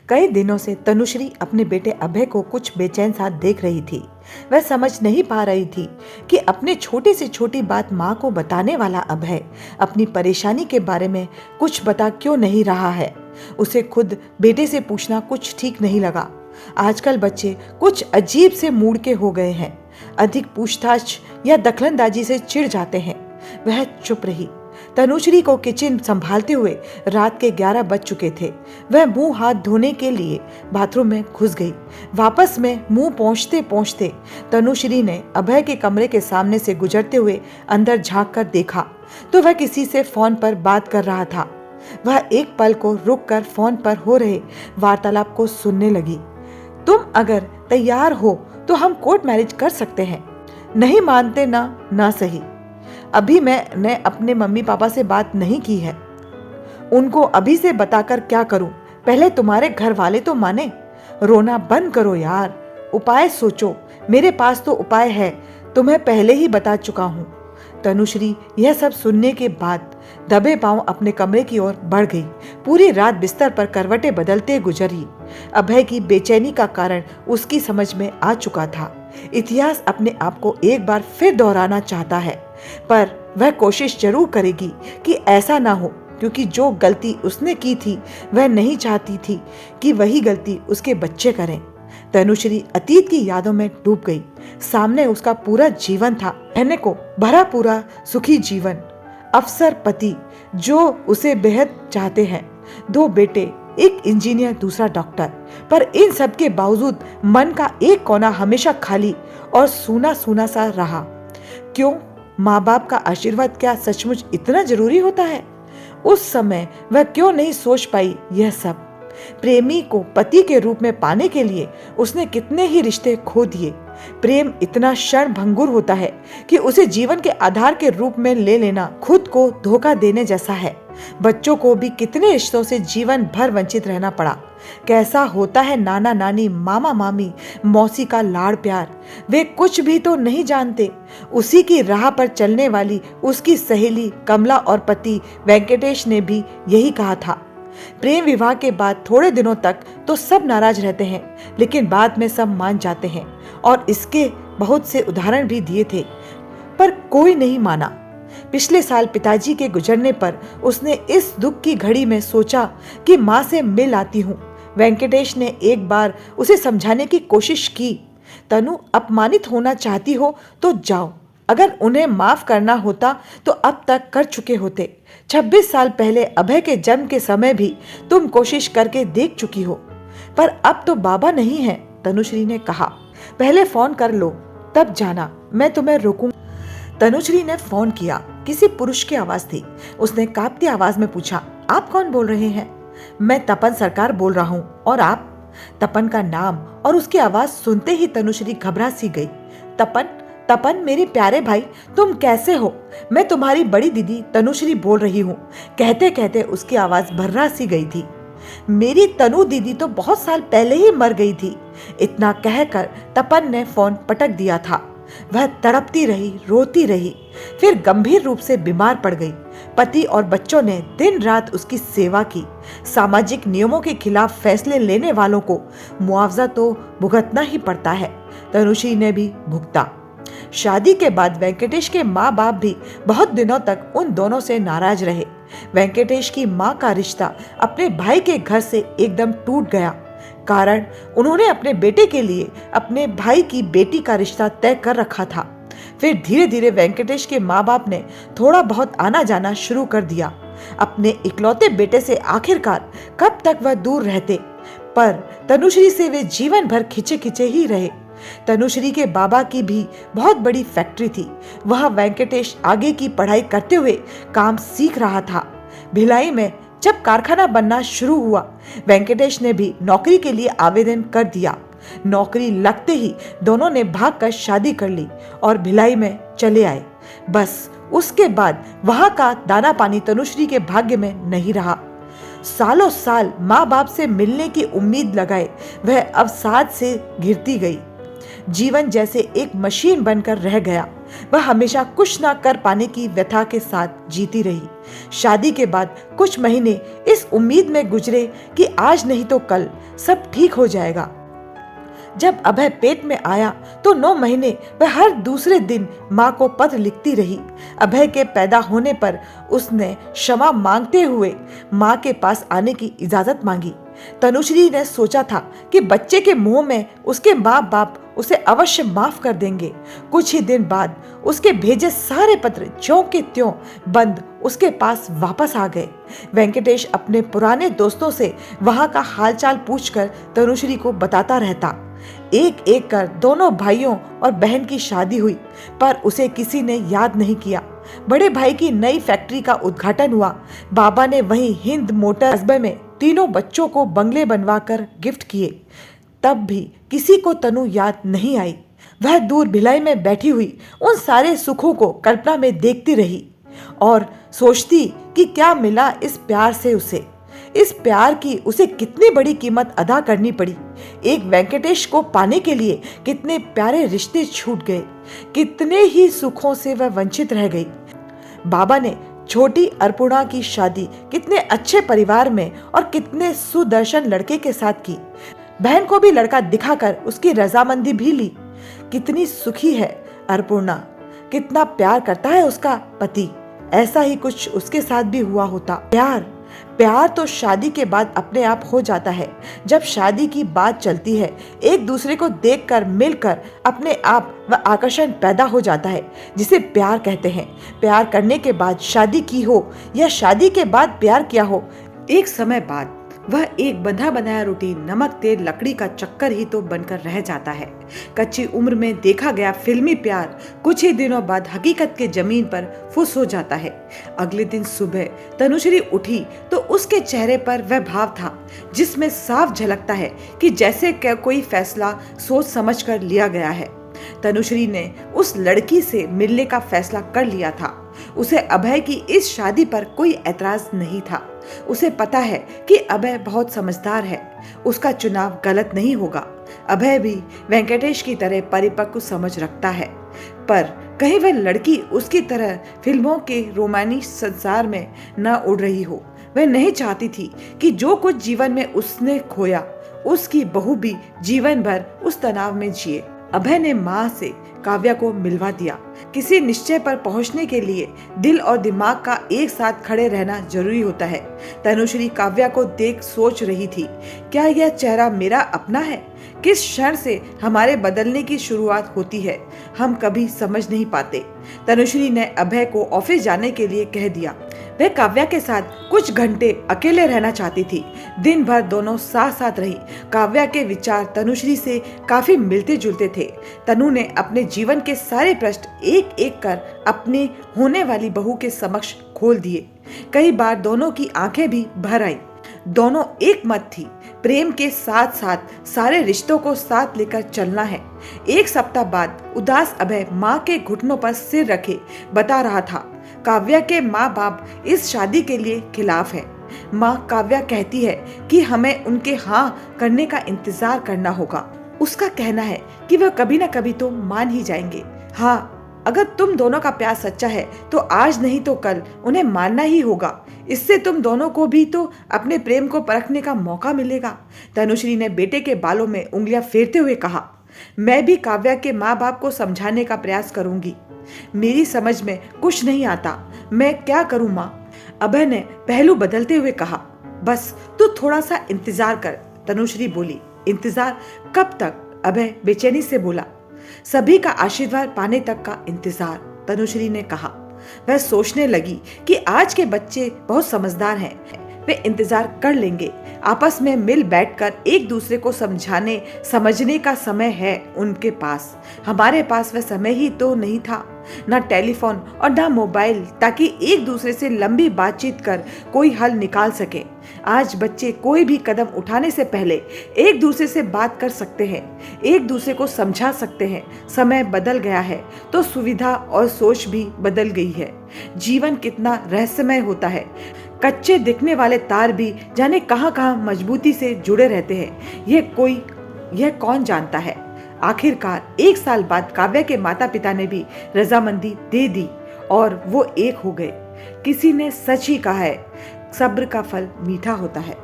कई दिनों से तनुश्री अपने बेटे अभय को कुछ बेचैन सा देख रही थी। वह समझ नहीं पा रही थी कि अपने छोटी से छोटी बात माँ को बताने वाला अभय अपनी परेशानी के बारे में कुछ बता क्यों नहीं रहा है। उसे खुद बेटे से पूछना कुछ ठीक नहीं लगा। आजकल बच्चे कुछ अजीब से मूड के हो गए हैं, अधिक पूछताछ या दखलंदाजी से चिढ़ जाते हैं। वह चुप रही। तनुश्री को किचन संभालते हुए रात के 11 बज चुके थे। वह मुंह हाथ धोने के लिए बाथरूम में घुस गई। वापस में मुंह पहुंचते पहुंचते तनुश्री ने अभय के कमरे के सामने से गुजरते हुए अंदर झांक कर देखा तो वह किसी से फोन पर बात कर रहा था। वह एक पल को रुक कर फोन पर हो रहे वार्तालाप को सुनने लगी। तुम अगर तैयार हो तो हम कोर्ट मैरिज कर सकते हैं। नहीं मानते ना सही। अभी मैंने अपने मम्मी पापा से बात नहीं की है। उनको अभी से बताकर क्या करूं? पहले तुम्हारे घर वाले तो माने। रोना बंद करो यार, उपाय सोचो। मेरे पास तो उपाय है, तुम्हें पहले ही बता चुका हूं। तनुश्री यह सब सुनने के बाद दबे पांव अपने कमरे की ओर बढ़ गई। पूरी रात बिस्तर पर करवटें बदलते गुजरी। अभय की बेचैनी का कारण उसकी समझ में आ चुका था। इतिहास अपने आप को एक बार फिर दोहराना चाहता है, पर वह कोशिश जरूर करेगी कि ऐसा ना हो, क्योंकि जो गलती उसने की थी वह नहीं चाहती थी कि वही गलती उसके बच्चे करें। तनुश्री अतीत की यादों में डूब गई। सामने उसका पूरा जीवन था, रहने को भरा पूरा सुखी जीवन, अफसर पति जो उसे बेहद चाहते हैं, 2 बेटे, एक इंजीनियर दूसरा डॉक्टर। पर इन सब के बावजूद मन का एक कोना हमेशा खाली और सूना सूना सा रहा। क्यों? माँ बाप का आशीर्वाद क्या सचमुच इतना जरूरी होता है? उस समय वह क्यों नहीं सोच पाई यह सब? प्रेमी को पति के रूप में पाने के लिए उसने कितने ही रिश्ते खो दिए। प्रेम इतना क्षण भंगुर होता है कि उसे जीवन के आधार के रूप में ले लेना खुद को धोखा देने जैसा है। बच्चों को भी कितने रिश्तों से जीवन भर वंचित रहना पड़ा। कैसा होता है नाना नानी, मामा मामी, मौसी का लाड़ प्यार, वे कुछ भी तो नहीं जानते। उसी की राह पर चलने वाली उसकी सहेली कमला और पति वेंकटेश ने भी यही कहा था। प्रेम विवाह के बाद थोड़े दिनों तक तो सब नाराज रहते हैं, लेकिन बाद में सब मान जाते हैं, और इसके बहुत से उदाहरण भी दिए थे, पर कोई नहीं माना। पिछले साल पिताजी के गुजरने पर उसने इस दुख की घड़ी में सोचा कि माँ से मिल आती हूँ। वेंकटेश ने एक बार उसे समझाने की कोशिश की, तनु अपमानित होना चाहती हो तो जाओ, अगर उन्हें माफ करना होता तो अब तक कर चुके होते। 26 साल पहले अभय के जन्म के समय भी तुम कोशिश करके देख चुकी हो, पर अब तो बाबा नहीं है। तनुश्री ने कहा, पहले फोन कर लो तब जाना, मैं तुम्हें रोकूंगा। तनुश्री ने फोन किया। किसी पुरुष की आवाज थी। उसने कांपती आवाज में पूछा, आप कौन बोल रहे हैं? मैं तपन सरकार बोल रहा हूँ। और आप? तपन का नाम और उसकी आवाज सुनते ही तनुश्री घबरा सी गई। तपन मेरे प्यारे भाई, तुम कैसे हो? मैं तुम्हारी बड़ी दीदी तनुश्री बोल रही हूँ। कहते कहते उसकी आवाज भर्रा सी गई थी। मेरी तनु दीदी तो बहुत साल पहले ही मर गई थी। इतना कहकर तपन ने फोन पटक दिया था। वह तड़पती रही, रोती रही, फिर गंभीर रूप से बीमार पड़ गई। पति और बच्चों ने दिन रात उसकी सेवा की। सामाजिक नियमों के खिलाफ फैसले लेने वालों को मुआवजा तो भुगतना ही पड़ता है। तनुश्री ने भी भुगता। शादी के बाद वेंकटेश के माँ बाप भी बहुत दिनों तक उन दोनों से नाराज रहे। वेंकटेश की माँ का रिश्ता अपने भाई के घर से एकदम टूट गया। कारण, उन्होंने अपने बेटे के लिए अपने भाई की बेटी का रिश्ता तय कर रखा था। फिर धीरे धीरे वेंकटेश के माँ बाप ने थोड़ा बहुत आना जाना शुरू कर दिया। अपने इकलौते बेटे से आखिरकार कब तक वह दूर रहते, पर तनुश्री से वे जीवन भर खिंचे खिंचे ही रहे। तनुश्री के बाबा की भी बहुत बड़ी फैक्ट्री थी। वह वेंकटेश आगे की पढ़ाई करते हुए काम सीख रहा था। भिलाई में जब कारखाना बनना शुरू हुआ, वेंकटेश ने भी नौकरी के लिए आवेदन कर दिया। नौकरी लगते ही दोनों ने भागकर शादी कर ली और भिलाई में चले आए। बस उसके बाद वहां का दाना पानी तनुश्री के भाग्य में नहीं रहा। सालों साल माँ बाप से मिलने की उम्मीद लगाए वह अवसाद से घिरती गई। जीवन जैसे एक मशीन बनकर रह गया। वह हमेशा कुछ ना कर पाने की व्यथा के साथ जीती रही। शादी के बाद कुछ महीने इस उम्मीद में गुजरे कि आज नहीं तो कल सब ठीक हो जाएगा। जब अभय पेट में आया तो 9 महीने वह हर दूसरे दिन माँ को पत्र लिखती रही। अभय के पैदा होने पर उसने क्षमा मांगते हुए माँ के पास आने की इजाजत मांगी। तनुश्री ने सोचा था कि बच्चे के मुंह में उसके माँ बाप उसे अवश्य माफ कर देंगे। कुछ ही दिन बाद उसके भेजे सारे पत्र ज्यों के त्यों बंद उसके पास वापस आ गए। वेंकटेश अपने पुराने दोस्तों से वहां का हालचाल पूछकर तनुश्री को बताता रहता। एक एक कर दोनों भाइयों और बहन की शादी हुई, पर उसे किसी ने याद नहीं किया। बड़े भाई की नई फैक्ट्री का उद्घाटन हुआ। बाबा ने वहीं हिंद मोटर कस्बे में तीनों बच्चों को बंगले बनवाकर गिफ्ट किए। तब भी किसी को तनु याद नहीं आई। वह दूर भिलाई में बैठी हुई उन सारे सुखों को कल्पना में देखती रही और सोचती कि क्या मिला इस प्यार से उसे। इस प्यार की उसे कितनी बड़ी कीमत अदा करनी पड़ी। एक वेंकटेश को पाने के लिए कितने प्यारे रिश्ते छूट गए, कितने ही सुखों से वह वंचित रह गई। बाबा ने छोटी अर्पुणा की शादी कितने अच्छे परिवार में और कितने सुदर्शन लड़के के साथ की। बहन को भी लड़का दिखाकर उसकी रजामंदी भी ली। कितनी सुखी है अर्पुणा, कितना प्यार करता है उसका पति। ऐसा ही कुछ उसके साथ भी हुआ होता। प्यार तो शादी के बाद अपने आप हो जाता है। जब शादी की बात चलती है, एक दूसरे को देखकर मिलकर अपने आप वह आकर्षण पैदा हो जाता है, जिसे प्यार कहते हैं। प्यार करने के बाद शादी की हो या शादी के बाद प्यार किया हो, एक समय बाद वह एक बंधा बनाया रोटी नमक तेल लकड़ी का चक्कर ही तो बनकर रह जाता है। कच्ची उम्र में देखा गया फिल्मी प्यार कुछ ही दिनों बाद हकीकत के जमीन पर फुस हो जाता है। अगले दिन सुबह तनुश्री उठी तो उसके चेहरे पर वह भाव था जिसमें साफ झलकता है कि जैसे कोई फैसला सोच समझ कर लिया गया है। तनुश्री ने उस लड़की से मिलने का फैसला कर लिया था। उसे अभय की इस शादी पर कोई ऐतराज नहीं था। उसे पता है कि अभय बहुत समझदार है, उसका चुनाव गलत नहीं होगा। अभय भी वेंकटेश की तरह परिपक्व समझ रखता है, पर कहीं वह लड़की उसकी तरह फिल्मों के रोमानी संसार में न उड़ रही हो। वह नहीं चाहती थी कि जो कुछ जीवन में उसने खोया उसकी बहू भी जीवन भर उस तनाव में जिए। अभय ने माँ से काव्या को मिलवा दिया। किसी निश्चय पर पहुंचने के लिए दिल और दिमाग का एक साथ खड़े रहना जरूरी होता है। तनुश्री काव्या को देख सोच रही थी, क्या यह चेहरा मेरा अपना है? किस क्षण से हमारे बदलने की शुरुआत होती है, हम कभी समझ नहीं पाते। तनुश्री ने अभय को ऑफिस जाने के लिए कह दिया। वह काव्या के साथ कुछ घंटे अकेले रहना चाहती थी। दिन भर दोनों साथ साथ रही। काव्या के विचार तनुश्री से काफी मिलते जुलते थे। तनु ने अपने जीवन के सारे प्रश्न एक एक कर अपने होने वाली बहू के समक्ष खोल दिए। कई बार दोनों की आंखें भी भर आई। दोनों एक मत थी, प्रेम के साथ साथ सारे रिश्तों को साथ लेकर चलना है। एक सप्ताह बाद उदास अभय माँ के घुटनों पर सिर रखे बता रहा था, काव्या के माँ बाप इस शादी के लिए खिलाफ है। माँ काव्या कहती है कि हमें उनके हाँ करने का इंतजार करना होगा। उसका कहना है कि वह कभी ना कभी तो मान ही जाएंगे। हाँ, अगर तुम दोनों का प्यार सच्चा है तो आज नहीं तो कल उन्हें मानना ही होगा। इससे तुम दोनों को भी तो अपने प्रेम को परखने का मौका मिलेगा। तनुश्री ने बेटे के बालों में उंगलियां फेरते हुए कहा, मैं भी काव्या के माँ बाप को समझाने का प्रयास करूंगी। मेरी समझ में कुछ नहीं आता, मैं क्या करूं माँ? अभय ने पहलू बदलते हुए कहा। बस तू थोड़ा सा इंतजार कर, तनुश्री बोली। इंतजार कब तक? अभय बेचैनी से बोला। सभी का आशीर्वाद पाने तक का इंतजार, तनुश्री ने कहा। वह सोचने लगी कि आज के बच्चे बहुत समझदार हैं, वे इंतजार कर लेंगे। आपस में मिल बैठकर एक दूसरे को समझाने समझने का समय है उनके पास। हमारे पास वह समय ही तो नहीं था, ना टेलीफोन और ना मोबाइल, ताकि एक दूसरे से लंबी बातचीत कर कोई हल निकाल सके। आज बच्चे कोई भी कदम उठाने से पहले एक दूसरे से बात कर सकते हैं, एक दूसरे को समझा सकते हैं। समय बदल गया है तो सुविधा और सोच भी बदल गई है। जीवन कितना रहस्यमय होता है। कच्चे दिखने वाले तार भी जाने कहां कहां मजबूती से जुड़े रहते हैं। यह कौन जानता है। आखिरकार 1 साल बाद काव्या के माता पिता ने भी रजामंदी दे दी और वो एक हो गए। किसी ने सच ही कहा है, सब्र का फल मीठा होता है।